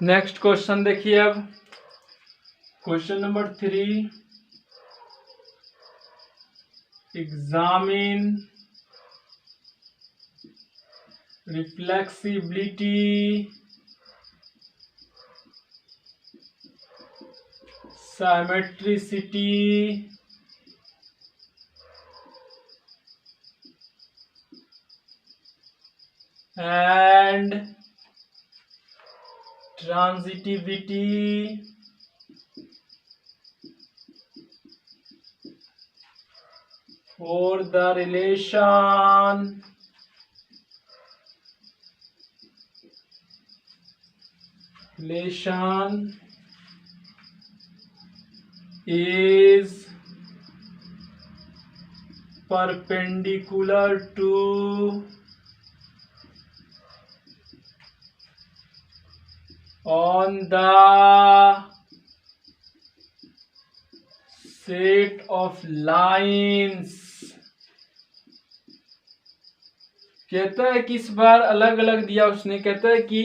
नेक्स्ट क्वेश्चन देखिए अब, question number 3, examine reflexibility symmetricity and transitivity for the relation is perpendicular to on the set of lines। कहता है कि इस बार अलग अलग दिया उसने, कहता है कि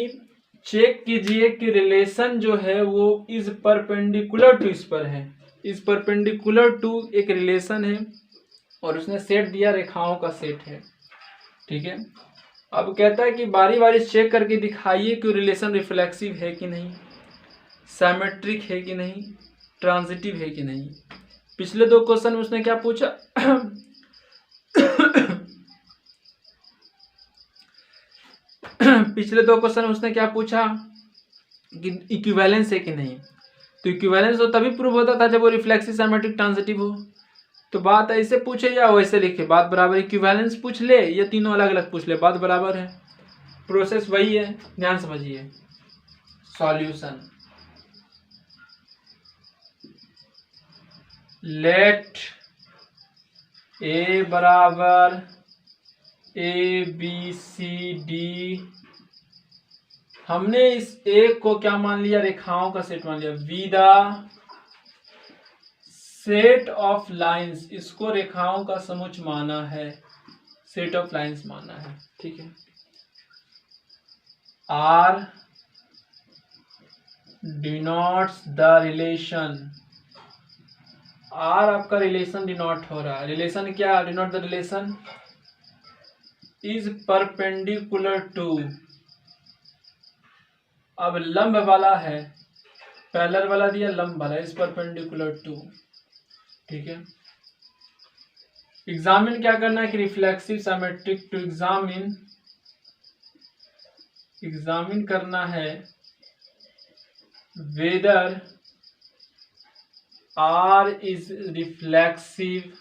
चेक कीजिए कि रिलेशन जो है वो इज परपेंडिकुलर टू इस पर है, इज परपेंडिकुलर टू एक रिलेशन है और उसने सेट दिया रेखाओं का सेट है, ठीक है। अब कहता है कि बारी बारी चेक करके दिखाइए कि रिलेशन रिफ्लेक्सिव है कि नहीं, साइमेट्रिक है कि नहीं, ट्रांजिटिव है कि नहीं। पिछले दो क्वेश्चन में उसने क्या पूछा पिछले दो क्वेश्चन में उसने क्या पूछा कि इक्विवेलेंस है कि नहीं। तो इक्विवेलेंस तो तभी प्रूव होता था जब वो रिफ्लेक्सिव साइमेट्रिक ट्रांजिटिव हो। तो बात ऐसे पूछे या वैसे लिखे, बात बराबर। इक्विवेलेंस पूछ ले या तीनों अलग अलग पूछ ले, बात बराबर है, प्रोसेस वही है। ध्यान समझिए। सॉल्यूशन, लेट ए बराबर ए बी सी डी, हमने इस ए को क्या मान लिया, रेखाओं का सेट मान लिया। We the set of lines, इसको रेखाओं का समुच्चय माना है, सेट ऑफ लाइंस माना है, ठीक है। R denotes the relation, R आपका रिलेशन डिनोट हो रहा है। रिलेशन क्या denote the relation is perpendicular to, अब लंब वाला है, पैरेलल वाला दिया, लंब वाला इज परपेंडिकुलर टू, ठीक है। एग्जामिन क्या करना है कि रिफ्लेक्सिव साइमेट्रिक टू एग्जामिन करना है whether R is reflexive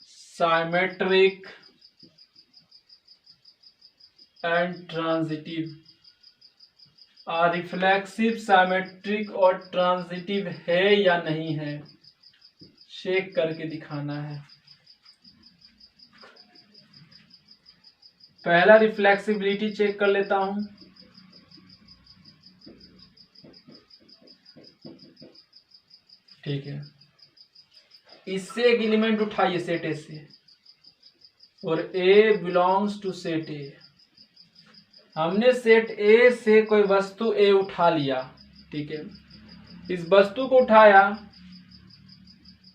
symmetric and transitive. Reflexive symmetric और ट्रांजिटिव है या नहीं है, चेक करके दिखाना है। पहला रिफ्लेक्सिबिलिटी चेक कर लेता हूं। ठीक है, इससे एक एलिमेंट उठाइए सेट ए से, और ए बिलोंग्स टू सेट ए। हमने सेट ए से कोई वस्तु ए उठा लिया, ठीक है। इस वस्तु को उठाया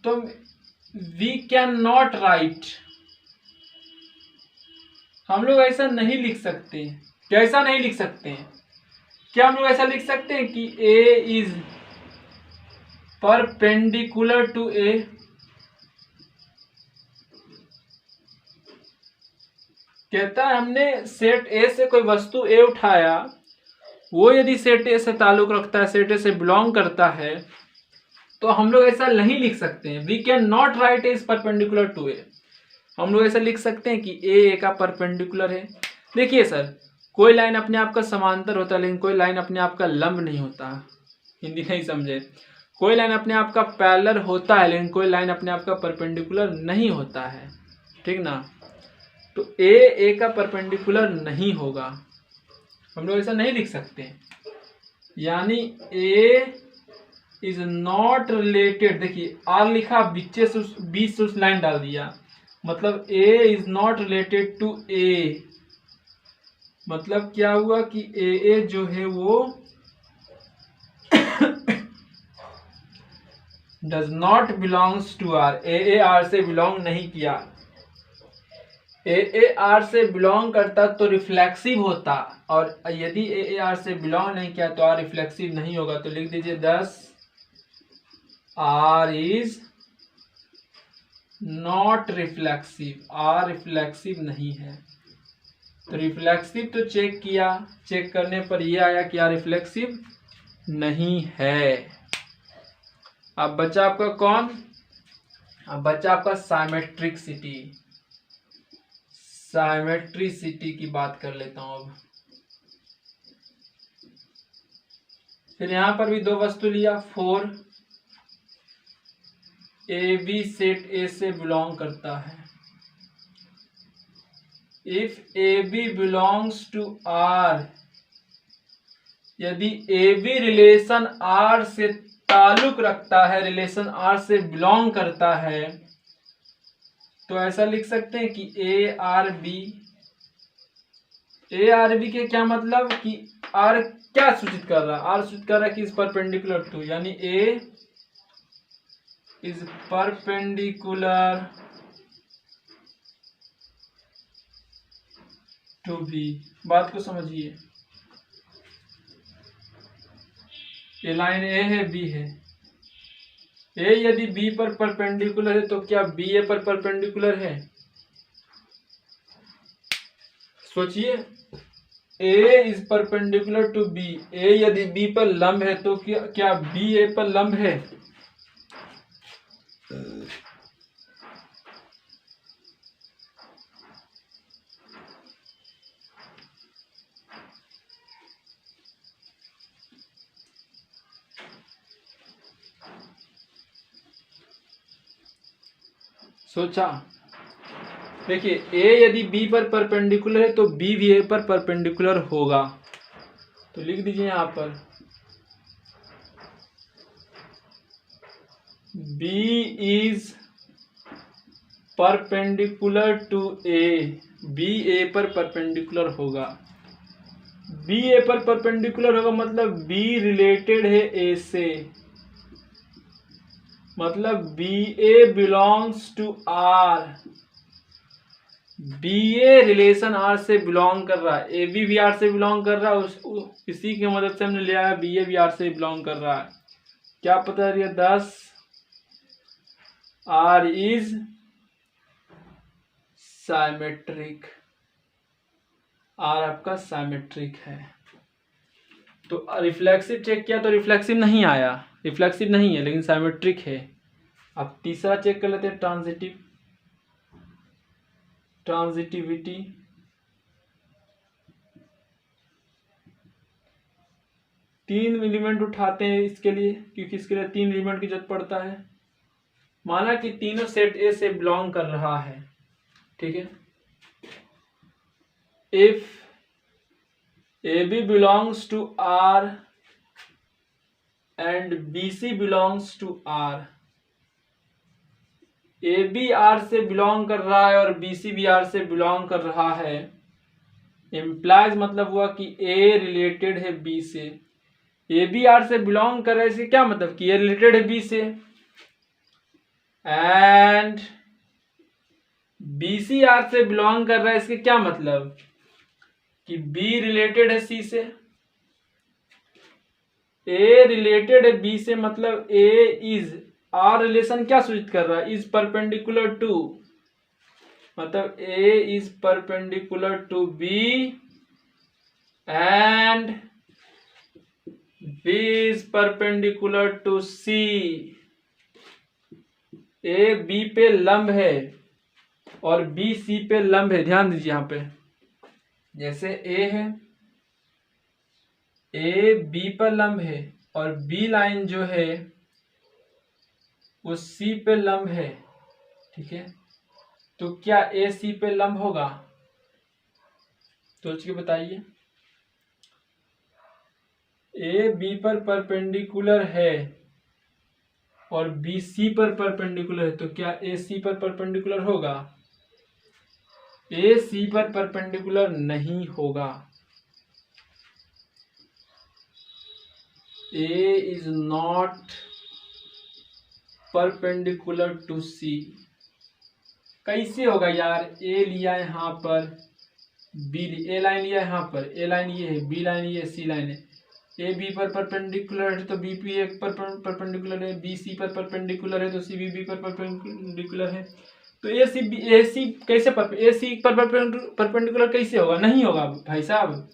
तो वी कैन नॉट राइट, हम लोग ऐसा नहीं लिख सकते। कैसा नहीं लिख सकते हैं? क्या हम लोग ऐसा लिख सकते हैं कि ए इज परपेंडिकुलर टू ए? कहता है हमने सेट ए से कोई वस्तु ए उठाया, वो यदि सेट ए से ताल्लुक रखता है, सेट ए से बिलोंग करता है, तो हम लोग ऐसा नहीं लिख सकते हैं, we can not write is perpendicular to A. हम लोग ऐसा लिख सकते हैं कि ए का परपेंडिकुलर है। देखिए सर, कोई लाइन अपने आप का समांतर होता है लेकिन कोई लाइन अपने आप का लंब नहीं होता। हिंदी नहीं समझे? कोई लाइन अपने आप का पैरेलल होता है लेकिन कोई लाइन अपने आप का परपेंडिकुलर नहीं होता है, ठीक ना। तो ए का परपेंडिकुलर नहीं होगा, हम लोग ऐसा नहीं लिख सकते। यानी ए इज नॉट रिलेटेड, देखिए आर लिखा, बीच से उस लाइन डाल दिया, मतलब A is not related to A. मतलब क्या हुआ कि ए जो है वो does not belongs to R, A R से बिलोंग नहीं किया। ए आर से बिलोंग करता तो रिफ्लेक्सिव होता, और यदि ए आर से बिलोंग नहीं किया तो आर रिफ्लेक्सिव नहीं होगा। तो लिख दीजिए 10 R is not reflexive, R reflexive नहीं है। तो रिफ्लेक्सिव तो चेक किया, चेक करने पर यह आया कि आर रिफ्लेक्सिव नहीं है। अब बचा आपका कौन? अब बचा आपका साइमेट्रिसिटी। साइमेट्रिसिटी की बात कर लेता हूं अब। फिर यहां पर भी दो वस्तु लिया, 4 ए बी सेट ए से बिलोंग करता है। If A B belongs to R, यदि ए बी रिलेशन आर से ताल्लुक रखता है, रिलेशन आर से बिलोंग करता है, तो ऐसा लिख सकते हैं कि ए आर बी के क्या मतलब कि आर क्या सूचित कर रहा है? आर सूचित कर रहा है कि इज परपेंडिकुलर टू, यानी A is perpendicular to B. बात को समझिए, ये लाइन ए है, बी है। ए यदि बी पर परपेंडिकुलर है तो क्या बी ए पर परपेंडिकुलर है? सोचिए, ए इज परपेंडिकुलर टू बी, ए यदि बी पर लंब है तो क्या बी ए पर लंब है? सोचा? देखिए, ए यदि बी पर परपेंडिकुलर है तो बी भी ए पर परपेंडिकुलर होगा। तो लिख दीजिए यहां पर B is perpendicular to A, B A पर परपेंडिकुलर होगा। बी ए पर परपेंडिकुलर होगा मतलब बी रिलेटेड है ए से, मतलब B A belongs to R. B A relation R से बिलोंग कर रहा है, ए बी भी आर से बिलोंग कर रहा है, इसी की मदद से हमने लिया है बी ए भी आर से बिलोंग कर रहा है। क्या पता है? 10 आर इज साइमेट्रिक, आर आपका साइमेट्रिक है। तो रिफ्लेक्सिव चेक किया तो रिफ्लेक्सिव नहीं आया, रिफ्लेक्सिव नहीं है लेकिन साइमेट्रिक है। अब तीसरा चेक कर लेते हैं, ट्रांजिटिविटी। तीन एलिमेंट उठाते हैं इसके लिए, क्योंकि इसके लिए 3 एलिमेंट की जरूरत पड़ता है। माना कि तीनों सेट ए से बिलोंग कर रहा है, ठीक है। If A B belongs to R and B C belongs to R, A B R से बिलोंग कर रहा है और बी सी भी आर से बिलोंग कर रहा है, इम्प्लाइज मतलब हुआ कि ए रिलेटेड है बी से। ए बी आर से बिलोंग कर रहा है, इसके क्या मतलब कि ए रिलेटेड है बी से, एंड बी सी आर से बिलोंग कर रहा है, इसके क्या मतलब कि बी रिलेटेड है सी से। ए रिलेटेड है बी से मतलब ए इज, आर रिलेशन क्या सूचित कर रहा है? इज परपेंडिकुलर टू, मतलब A is perpendicular to B and B is perpendicular to C. A B पे लंब है और बी सी पे लंब है, ध्यान दीजिए यहाँ पे, जैसे ए है, ए बी पर लंब है और बी लाइन जो है वो सी पे लंब है, ठीक है, तो क्या ए सी पे लंब होगा? सोच के बताइए। ए बी पर परपेंडिकुलर है और बी सी पर परपेंडिकुलर है, तो क्या ए सी पर परपेंडिकुलर होगा? ए सी पर परपेंडिकुलर नहीं होगा। ए इज नॉट परपेंडिकुलर टू सी। कैसे होगा यार? ए लिया यहाँ पर, बी ए लाइन लिया यहाँ पर, ए लाइन ये है, बी लाइन ये, सी लाइन है, ए बी पर परपेंडिकुलर है तो बी पी ए पर परपेंडिकुलर है, बी सी पर परपेंडिकुलर है तो सी बी पर परपेंडिकुलर है, तो ए सी कैसे ए सी पर परपेंडिकुलर कैसे होगा? नहीं होगा भाई साहब।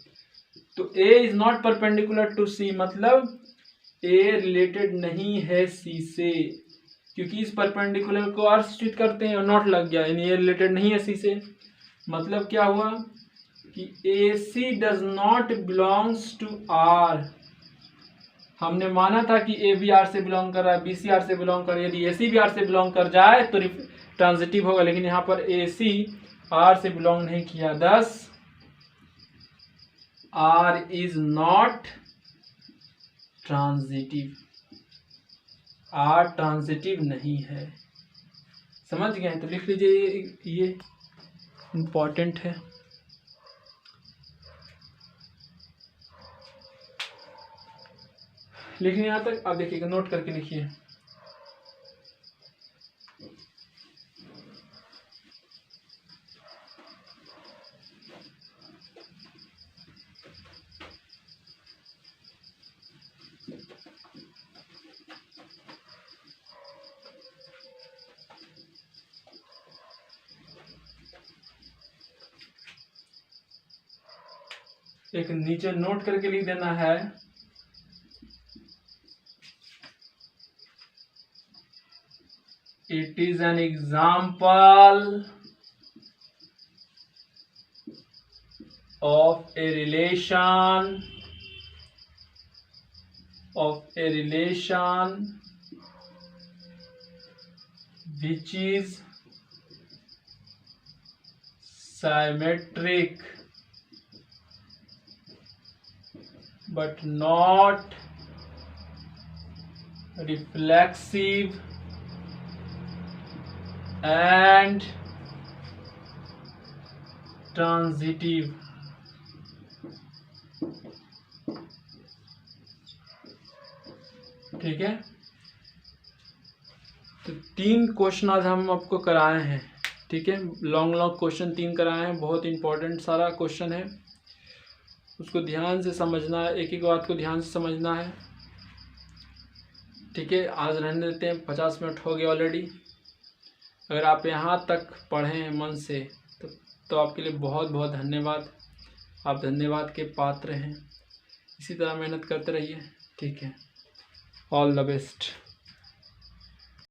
तो A is not perpendicular to सी, मतलब ए रिलेटेड नहीं है सी से, क्योंकि इस परपेंडिकुलर को आर सब्स्टिट्यूट करते हैं और नॉट लग गया, यानी ये रिलेटेड नहीं है सी से। मतलब क्या हुआ कि A C does not belongs to R. हमने माना था कि ए बी आर से बिलोंग कर रहा है, बी सी आर से बिलोंग कर रहा है, यदि ए सी भी आर से बिलोंग कर जाए तो ट्रांजिटिव होगा, लेकिन यहाँ पर ए सी आर से बिलोंग नहीं किया, thus R is not transitive, R transitive नहीं है। समझ गए? तो लिख लीजिए, ये इंपॉर्टेंट है। लिखिए यहाँ तक, आप देखिएगा, नोट करके लिखिए। एक नीचे नोट करके लिख देना है, it is an example of a relation which is symmetric but not reflexive and transitive। ठीक है, तो 3 क्वेश्चन आज हम आपको कराए हैं, ठीक है, लॉन्ग क्वेश्चन 3 कराए हैं, बहुत इंपॉर्टेंट सारा क्वेश्चन है, उसको ध्यान से समझना है, एक एक बात को ध्यान से समझना है, ठीक है। आज रहने देते हैं, 50 मिनट हो गए ऑलरेडी। अगर आप यहाँ तक पढ़े हैं मन से तो आपके लिए बहुत बहुत धन्यवाद, आप धन्यवाद के पात्र हैं। इसी तरह मेहनत करते रहिए, ठीक है। All the best.